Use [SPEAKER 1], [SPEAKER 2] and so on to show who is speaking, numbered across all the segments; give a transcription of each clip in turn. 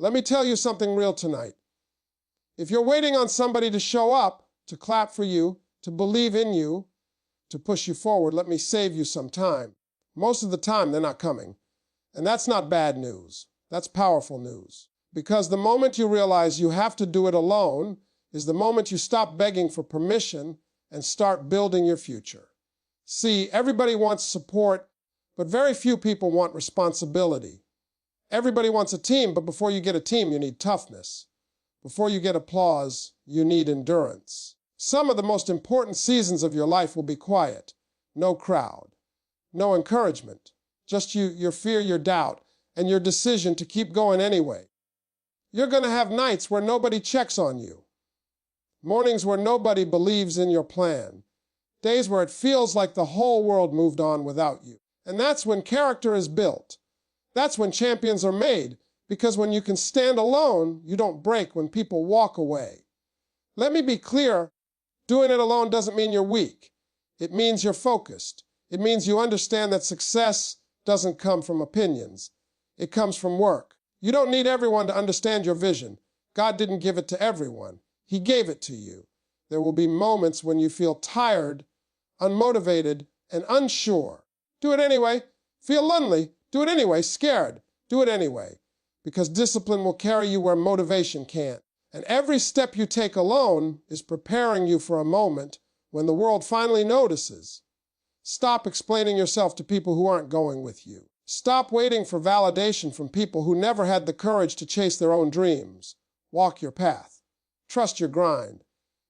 [SPEAKER 1] Let me tell you something real tonight. If you're waiting on somebody to show up, to clap for you, to believe in you, to push you forward, let me save you some time. Most of the time, they're not coming. And that's not bad news. That's powerful news. Because the moment you realize you have to do it alone is the moment you stop begging for permission and start building your future. See, everybody wants support, but very few people want responsibility. Everybody wants a team, but before you get a team, you need toughness. Before you get applause, you need endurance. Some of the most important seasons of your life will be quiet. No crowd. No encouragement. Just you, your fear, your doubt, and your decision to keep going anyway. You're going to have nights where nobody checks on you. Mornings where nobody believes in your plan. Days where it feels like the whole world moved on without you. And that's when character is built. That's when champions are made. Because when you can stand alone, you don't break when people walk away. Let me be clear, doing it alone doesn't mean you're weak. It means you're focused. It means you understand that success doesn't come from opinions. It comes from work. You don't need everyone to understand your vision. God didn't give it to everyone. He gave it to you. There will be moments when you feel tired, unmotivated, and unsure. Do it anyway. Feel lonely. Do it anyway. Scared. Do it anyway. Because discipline will carry you where motivation can't. And every step you take alone is preparing you for a moment when the world finally notices. Stop explaining yourself to people who aren't going with you. Stop waiting for validation from people who never had the courage to chase their own dreams. Walk your path. Trust your grind.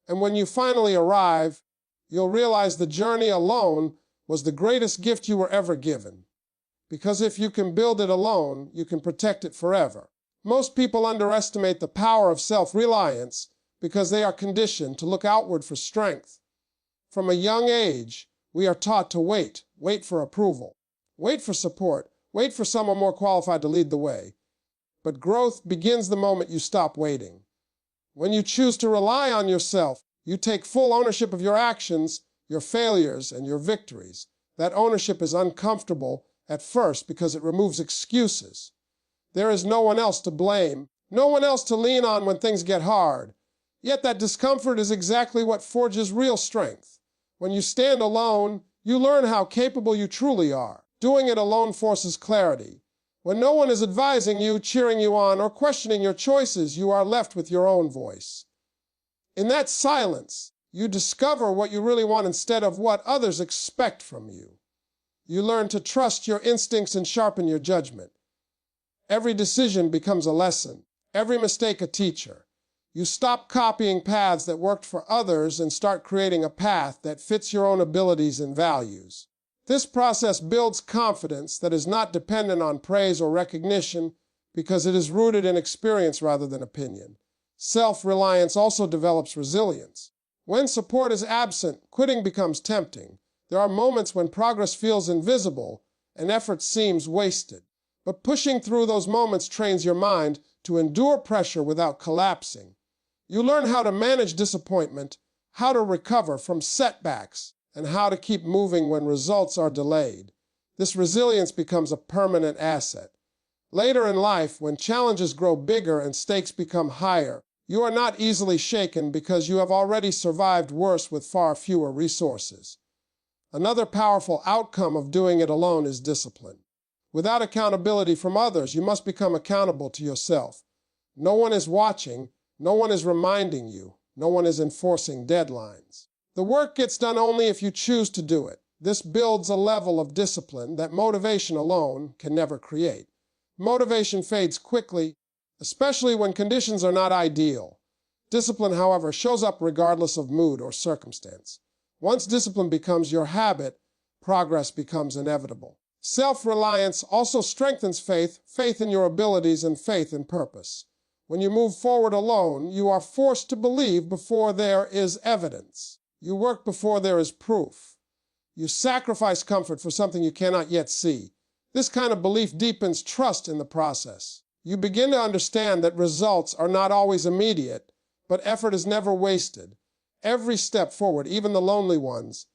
[SPEAKER 1] And when you finally arrive, you'll realize the journey alone was the greatest gift you were ever given. Because if you can build it alone, you can protect it forever. Most people underestimate the power of self-reliance because they are conditioned to look outward for strength. From a young age, we are taught to wait for approval, wait for support, wait for someone more qualified to lead the way. But growth begins the moment you stop waiting. When you choose to rely on yourself, you take full ownership of your actions, your failures, and your victories. That ownership is uncomfortable at first because it removes excuses. There is no one else to blame, no one else to lean on when things get hard. Yet that discomfort is exactly what forges real strength. When you stand alone, you learn how capable you truly are. Doing it alone forces clarity. When no one is advising you, cheering you on, or questioning your choices, you are left with your own voice. In that silence, you discover what you really want instead of what others expect from you. You learn to trust your instincts and sharpen your judgment. Every decision becomes a lesson, every mistake a teacher. You stop copying paths that worked for others and start creating a path that fits your own abilities and values. This process builds confidence that is not dependent on praise or recognition because it is rooted in experience rather than opinion. Self-reliance also develops resilience. When support is absent, quitting becomes tempting. There are moments when progress feels invisible and effort seems wasted. But pushing through those moments trains your mind to endure pressure without collapsing. You learn how to manage disappointment, how to recover from setbacks, and how to keep moving when results are delayed. This resilience becomes a permanent asset. Later in life, when challenges grow bigger and stakes become higher, you are not easily shaken because you have already survived worse with far fewer resources. Another powerful outcome of doing it alone is discipline. Without accountability from others, you must become accountable to yourself. No one is watching, no one is reminding you, no one is enforcing deadlines. The work gets done only if you choose to do it. This builds a level of discipline that motivation alone can never create. Motivation fades quickly, especially when conditions are not ideal. Discipline, however, shows up regardless of mood or circumstance. Once discipline becomes your habit, progress becomes inevitable. Self-reliance also strengthens faith in your abilities and faith in purpose. When you move forward alone, you are forced to believe before there is evidence. You work before there is proof. You sacrifice comfort for something you cannot yet see. This kind of belief deepens trust in the process. You begin to understand that results are not always immediate, but effort is never wasted. Every step forward, even the lonely ones,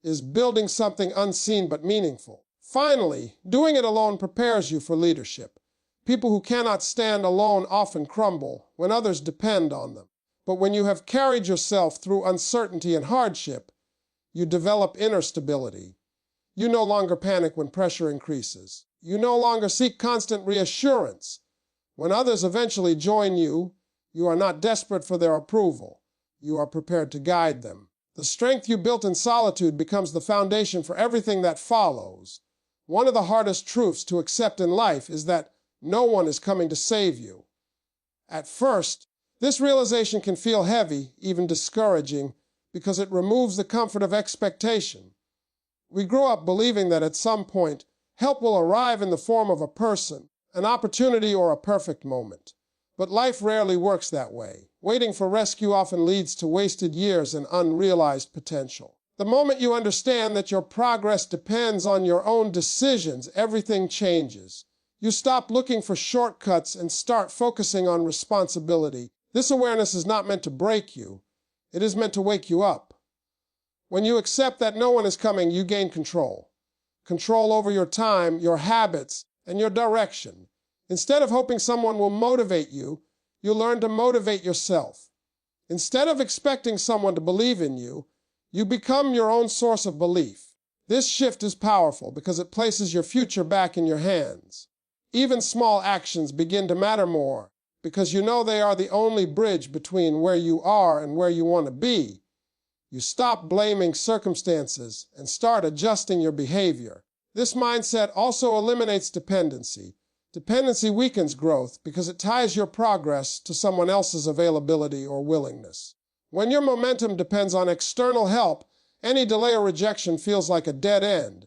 [SPEAKER 1] is building something unseen but meaningful. Finally, doing it alone prepares you for leadership. People who cannot stand alone often crumble when others depend on them. But when you have carried yourself through uncertainty and hardship, you develop inner stability. You no longer panic when pressure increases. You no longer seek constant reassurance. When others eventually join you, you are not desperate for their approval. You are prepared to guide them. The strength you built in solitude becomes the foundation for everything that follows. One of the hardest truths to accept in life is that no one is coming to save you. At first, this realization can feel heavy, even discouraging, because it removes the comfort of expectation. We grow up believing that at some point, help will arrive in the form of a person, an opportunity, or a perfect moment. But life rarely works that way. Waiting for rescue often leads to wasted years and unrealized potential. The moment you understand that your progress depends on your own decisions, everything changes. You stop looking for shortcuts and start focusing on responsibility. This awareness is not meant to break you. It is meant to wake you up. When you accept that no one is coming, you gain control. Control over your time, your habits, and your direction. Instead of hoping someone will motivate you, you learn to motivate yourself. Instead of expecting someone to believe in you, you become your own source of belief. This shift is powerful because it places your future back in your hands. Even small actions begin to matter more because you know they are the only bridge between where you are and where you want to be. You stop blaming circumstances and start adjusting your behavior. This mindset also eliminates dependency. Dependency weakens growth because it ties your progress to someone else's availability or willingness. When your momentum depends on external help, any delay or rejection feels like a dead end.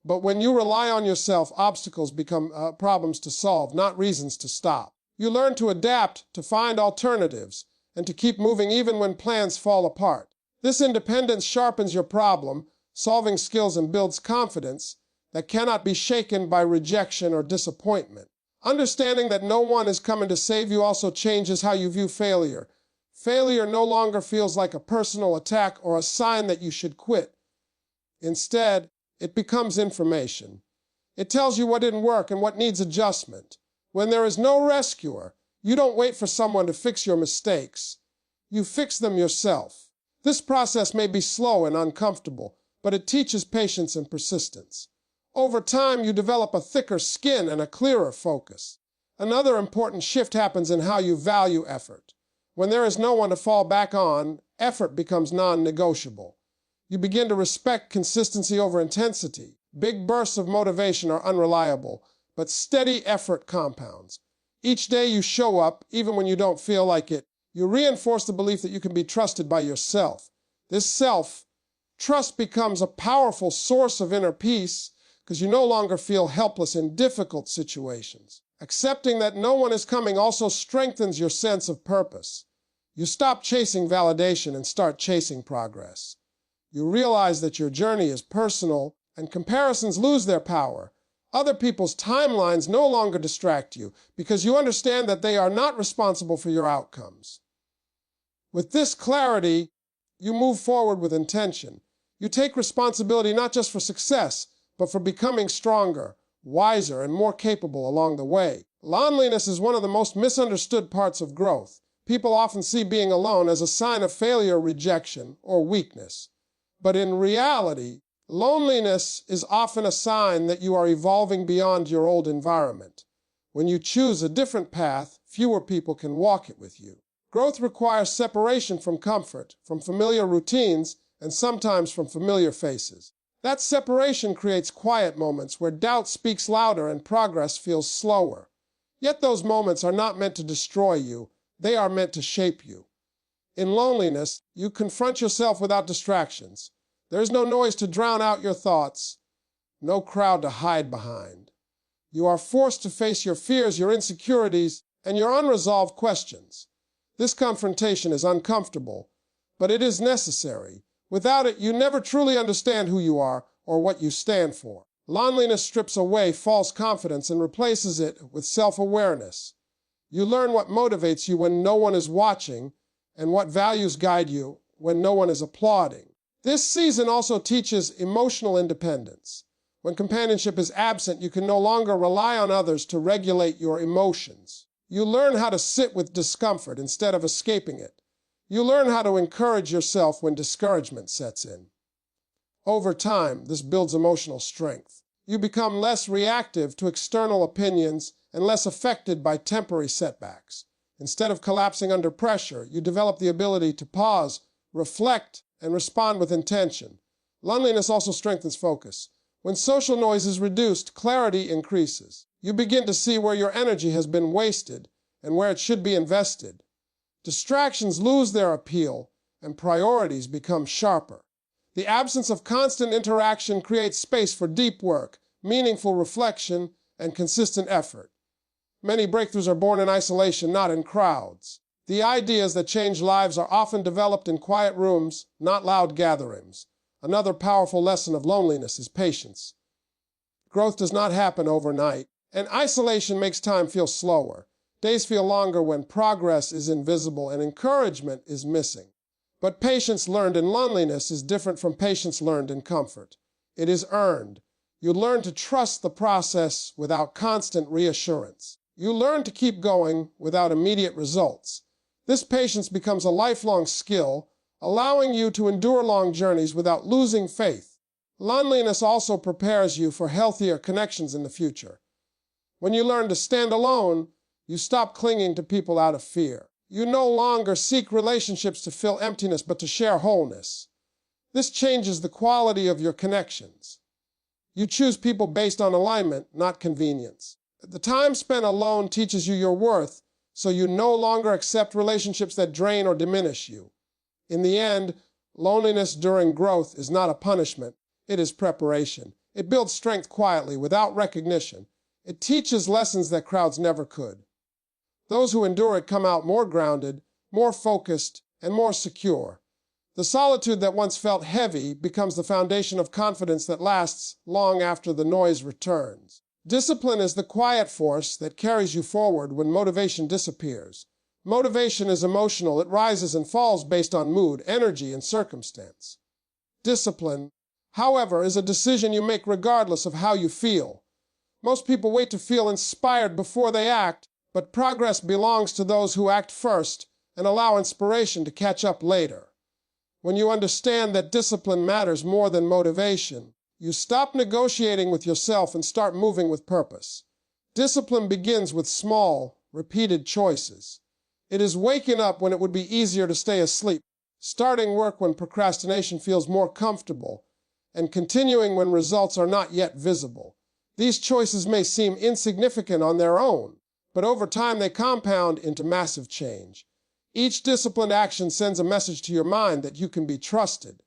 [SPEAKER 1] But when you rely on yourself, obstacles become problems to solve, not reasons to stop. You learn to adapt, to find alternatives, and to keep moving even when plans fall apart. This independence sharpens your problem-solving skills and builds confidence that cannot be shaken by rejection or disappointment. Understanding that no one is coming to save you also changes how you view failure. Failure no longer feels like a personal attack or a sign that you should quit. Instead, it becomes information. It tells you what didn't work and what needs adjustment. When there is no rescuer, you don't wait for someone to fix your mistakes. You fix them yourself. This process may be slow and uncomfortable, but it teaches patience and persistence. Over time, you develop a thicker skin and a clearer focus. Another important shift happens in how you value effort. When there is no one to fall back on, effort becomes non-negotiable. You begin to respect consistency over intensity. Big bursts of motivation are unreliable, but steady effort compounds. Each day you show up, even when you don't feel like it, you reinforce the belief that you can be trusted by yourself. This self-trust becomes a powerful source of inner peace because you no longer feel helpless in difficult situations. Accepting that no one is coming also strengthens your sense of purpose. You stop chasing validation and start chasing progress. You realize that your journey is personal and comparisons lose their power. Other people's timelines no longer distract you because you understand that they are not responsible for your outcomes. With this clarity, you move forward with intention. You take responsibility not just for success, but for becoming stronger, wiser, and more capable along the way. Loneliness is one of the most misunderstood parts of growth. People often see being alone as a sign of failure, rejection, or weakness. But in reality, loneliness is often a sign that you are evolving beyond your old environment. When you choose a different path, fewer people can walk it with you. Growth requires separation from comfort, from familiar routines, and sometimes from familiar faces. That separation creates quiet moments where doubt speaks louder and progress feels slower. Yet those moments are not meant to destroy you. They are meant to shape you. In loneliness, you confront yourself without distractions. There is no noise to drown out your thoughts, no crowd to hide behind. You are forced to face your fears, your insecurities, and your unresolved questions. This confrontation is uncomfortable, but it is necessary. Without it, you never truly understand who you are or what you stand for. Loneliness strips away false confidence and replaces it with self-awareness. You learn what motivates you when no one is watching and what values guide you when no one is applauding. This season also teaches emotional independence. When companionship is absent, you can no longer rely on others to regulate your emotions. You learn how to sit with discomfort instead of escaping it. You learn how to encourage yourself when discouragement sets in. Over time, this builds emotional strength. You become less reactive to external opinions and less affected by temporary setbacks. Instead of collapsing under pressure, you develop the ability to pause, reflect, and respond with intention. Loneliness also strengthens focus. When social noise is reduced, clarity increases. You begin to see where your energy has been wasted and where it should be invested. Distractions lose their appeal, and priorities become sharper. The absence of constant interaction creates space for deep work, meaningful reflection, and consistent effort. Many breakthroughs are born in isolation, not in crowds. The ideas that change lives are often developed in quiet rooms, not loud gatherings. Another powerful lesson of loneliness is patience. Growth does not happen overnight, and isolation makes time feel slower. Days feel longer when progress is invisible and encouragement is missing. But patience learned in loneliness is different from patience learned in comfort. It is earned. You learn to trust the process without constant reassurance. You learn to keep going without immediate results. This patience becomes a lifelong skill, allowing you to endure long journeys without losing faith. Loneliness also prepares you for healthier connections in the future. When you learn to stand alone, you stop clinging to people out of fear. You no longer seek relationships to fill emptiness, but to share wholeness. This changes the quality of your connections. You choose people based on alignment, not convenience. The time spent alone teaches you your worth, so you no longer accept relationships that drain or diminish you. In the end, loneliness during growth is not a punishment, it is preparation. It builds strength quietly, without recognition. It teaches lessons that crowds never could. Those who endure it come out more grounded, more focused, and more secure. The solitude that once felt heavy becomes the foundation of confidence that lasts long after the noise returns. Discipline is the quiet force that carries you forward when motivation disappears. Motivation is emotional. It rises and falls based on mood, energy, and circumstance. Discipline, however, is a decision you make regardless of how you feel. Most people wait to feel inspired before they act, but progress belongs to those who act first and allow inspiration to catch up later. When you understand that discipline matters more than motivation, you stop negotiating with yourself and start moving with purpose. Discipline begins with small, repeated choices. It is waking up when it would be easier to stay asleep, starting work when procrastination feels more comfortable, and continuing when results are not yet visible. These choices may seem insignificant on their own, but over time they compound into massive change. Each disciplined action sends a message to your mind that you can be trusted.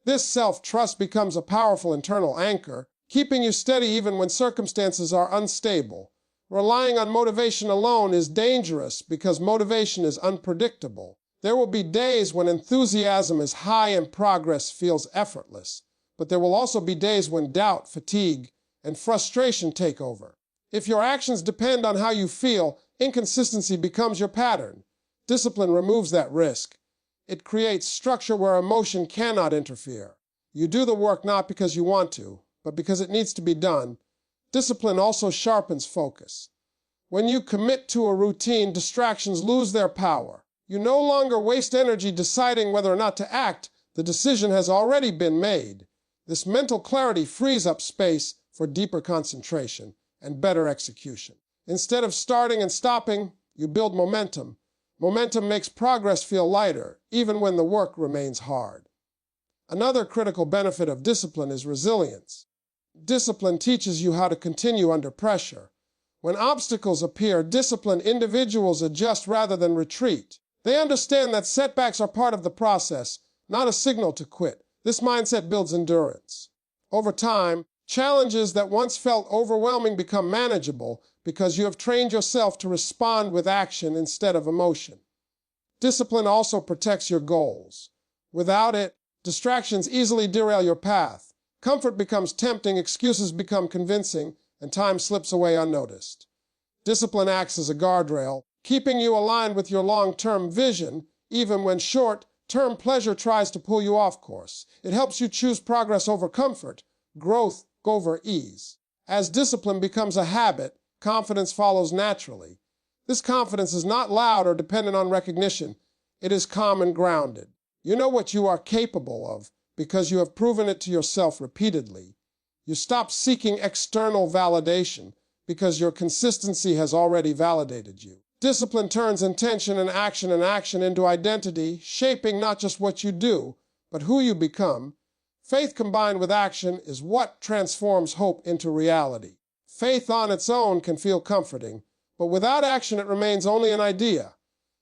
[SPEAKER 1] This self-trust becomes a powerful internal anchor, keeping you steady even when circumstances are unstable. Relying on motivation alone is dangerous because motivation is unpredictable. There will be days when enthusiasm is high and progress feels effortless, but there will also be days when doubt, fatigue, and frustration take over. If your actions depend on how you feel, inconsistency becomes your pattern. Discipline removes that risk. It creates structure where emotion cannot interfere. You do the work not because you want to, but because it needs to be done. Discipline also sharpens focus. When you commit to a routine, distractions lose their power. You no longer waste energy deciding whether or not to act. The decision has already been made. This mental clarity frees up space for deeper concentration and better execution. Instead of starting and stopping, you build momentum. Momentum makes progress feel lighter, even when the work remains hard. Another critical benefit of discipline is resilience. Discipline teaches you how to continue under pressure. When obstacles appear, disciplined individuals adjust rather than retreat. They understand that setbacks are part of the process, not a signal to quit. This mindset builds endurance. Over time, challenges that once felt overwhelming become manageable because you have trained yourself to respond with action instead of emotion. Discipline also protects your goals. Without it, distractions easily derail your path. Comfort becomes tempting, excuses become convincing, and time slips away unnoticed. Discipline acts as a guardrail, keeping you aligned with your long-term vision, even when short-term pleasure tries to pull you off course. It helps you choose progress over comfort, growth over ease. As discipline becomes a habit, confidence follows naturally. This confidence is not loud or dependent on recognition. It is calm and grounded. You know what you are capable of because you have proven it to yourself repeatedly. You stop seeking external validation because your consistency has already validated you. Discipline turns intention and action into identity, shaping not just what you do, but who you become. Faith combined with action is what transforms hope into reality. Faith on its own can feel comforting, but without action it remains only an idea.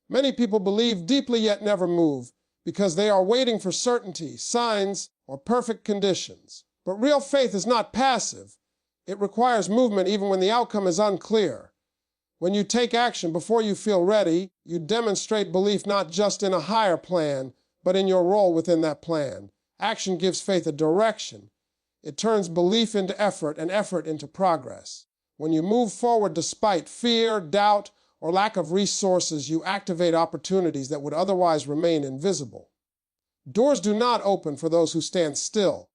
[SPEAKER 1] Many people believe deeply yet never move because they are waiting for certainty, signs, or perfect conditions. But real faith is not passive. It requires movement even when the outcome is unclear. When you take action before you feel ready, you demonstrate belief not just in a higher plan, but in your role within that plan. Action gives faith a direction. It turns belief into effort and effort into progress. When you move forward despite fear, doubt, or lack of resources, you activate opportunities that would otherwise remain invisible. Doors do not open for those who stand still.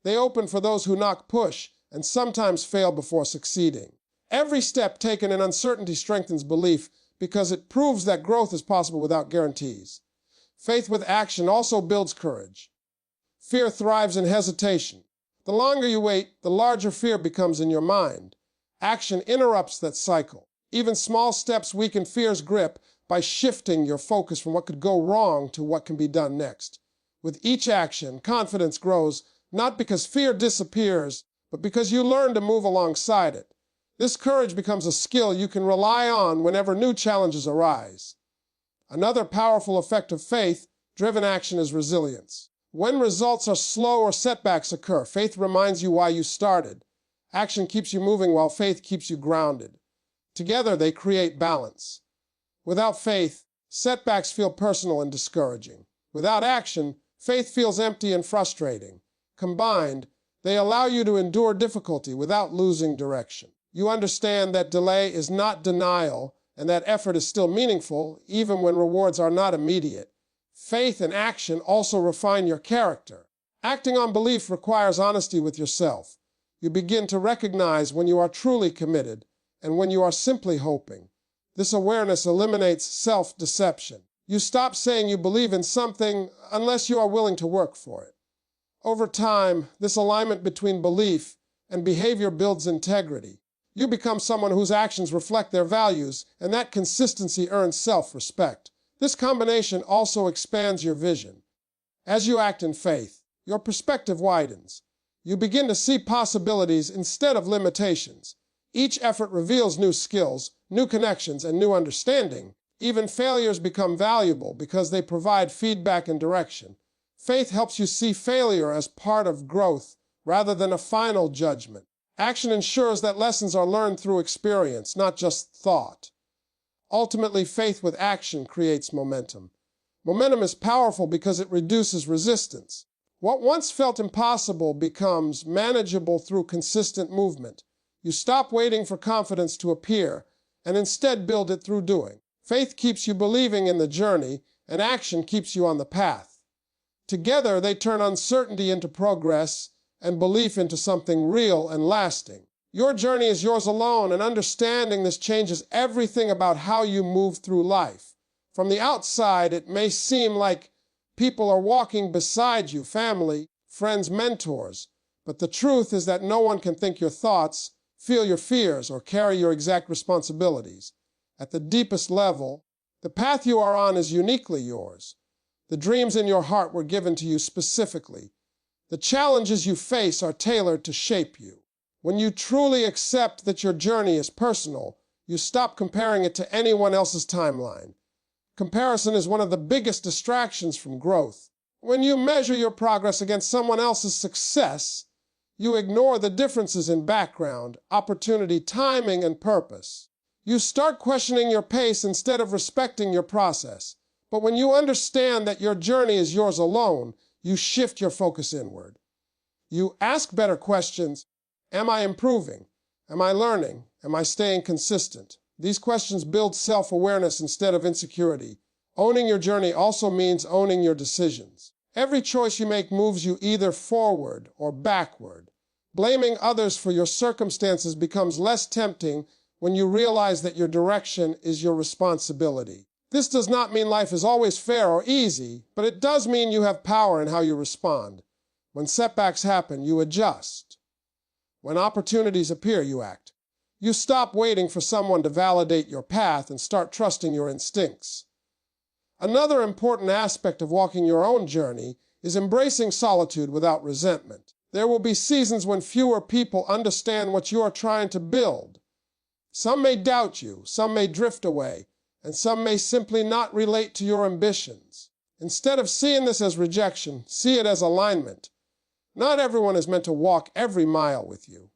[SPEAKER 1] They open for those who knock, push, and sometimes fail before succeeding. Every step taken in uncertainty strengthens belief because it proves that growth is possible without guarantees. Faith with action also builds courage. Fear thrives in hesitation. The longer you wait, the larger fear becomes in your mind. Action interrupts that cycle. Even small steps weaken fear's grip by shifting your focus from what could go wrong to what can be done next. With each action, confidence grows, not because fear disappears, but because you learn to move alongside it. This courage becomes a skill you can rely on whenever new challenges arise. Another powerful effect of faith-driven action is resilience. When results are slow or setbacks occur, faith reminds you why you started. Action keeps you moving while faith keeps you grounded. Together, they create balance. Without faith, setbacks feel personal and discouraging. Without action, faith feels empty and frustrating. Combined, they allow you to endure difficulty without losing direction. You understand that delay is not denial and that effort is still meaningful, even when rewards are not immediate. Faith and action also refine your character. Acting on belief requires honesty with yourself. You begin to recognize when you are truly committed and when you are simply hoping. This awareness eliminates self-deception. You stop saying you believe in something unless you are willing to work for it. Over time, this alignment between belief and behavior builds integrity. You become someone whose actions reflect their values, and that consistency earns self-respect. This combination also expands your vision. As you act in faith, your perspective widens. You begin to see possibilities instead of limitations. Each effort reveals new skills, new connections, and new understanding. Even failures become valuable because they provide feedback and direction. Faith helps you see failure as part of growth rather than a final judgment. Action ensures that lessons are learned through experience, not just thought. Ultimately, faith with action creates momentum. Momentum is powerful because it reduces resistance. What once felt impossible becomes manageable through consistent movement. You stop waiting for confidence to appear and instead build it through doing. Faith keeps you believing in the journey, and action keeps you on the path. Together, they turn uncertainty into progress and belief into something real and lasting. Your journey is yours alone, and understanding this changes everything about how you move through life. From the outside, it may seem like people are walking beside you, family, friends, mentors, but the truth is that no one can think your thoughts, feel your fears, or carry your exact responsibilities. At the deepest level, the path you are on is uniquely yours. The dreams in your heart were given to you specifically. The challenges you face are tailored to shape you. When you truly accept that your journey is personal, you stop comparing it to anyone else's timeline. Comparison is one of the biggest distractions from growth. When you measure your progress against someone else's success, you ignore the differences in background, opportunity, timing, and purpose. You start questioning your pace instead of respecting your process. But when you understand that your journey is yours alone, you shift your focus inward. You ask better questions. Am I improving? Am I learning? Am I staying consistent? These questions build self-awareness instead of insecurity. Owning your journey also means owning your decisions. Every choice you make moves you either forward or backward. Blaming others for your circumstances becomes less tempting when you realize that your direction is your responsibility. This does not mean life is always fair or easy, but it does mean you have power in how you respond. When setbacks happen, you adjust. When opportunities appear, you act. You stop waiting for someone to validate your path and start trusting your instincts. Another important aspect of walking your own journey is embracing solitude without resentment. There will be seasons when fewer people understand what you are trying to build. Some may doubt you, some may drift away, and some may simply not relate to your ambitions. Instead of seeing this as rejection, see it as alignment. Not everyone is meant to walk every mile with you.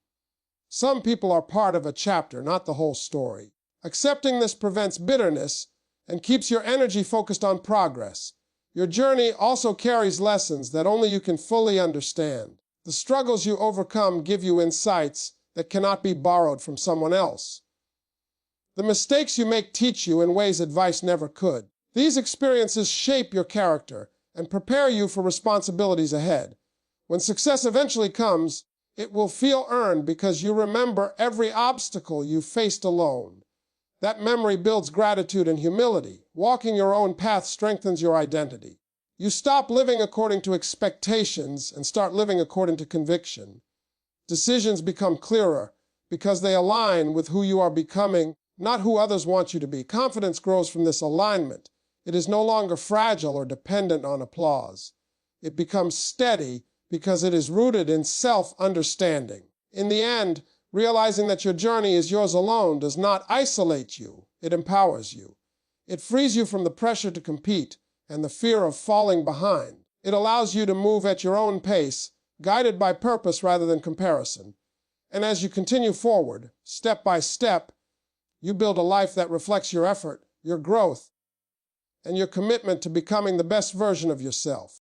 [SPEAKER 1] Some people are part of a chapter, not the whole story. Accepting this prevents bitterness and keeps your energy focused on progress. Your journey also carries lessons that only you can fully understand. The struggles you overcome give you insights that cannot be borrowed from someone else. The mistakes you make teach you in ways advice never could. These experiences shape your character and prepare you for responsibilities ahead. When success eventually comes, it will feel earned because you remember every obstacle you faced alone. That memory builds gratitude and humility. Walking your own path strengthens your identity. You stop living according to expectations and start living according to conviction. Decisions become clearer because they align with who you are becoming, not who others want you to be. Confidence grows from this alignment. It is no longer fragile or dependent on applause. It becomes steady because it is rooted in self-understanding. In the end, realizing that your journey is yours alone does not isolate you. It empowers you. It frees you from the pressure to compete and the fear of falling behind. It allows you to move at your own pace, guided by purpose rather than comparison. And as you continue forward, step by step, you build a life that reflects your effort, your growth, and your commitment to becoming the best version of yourself.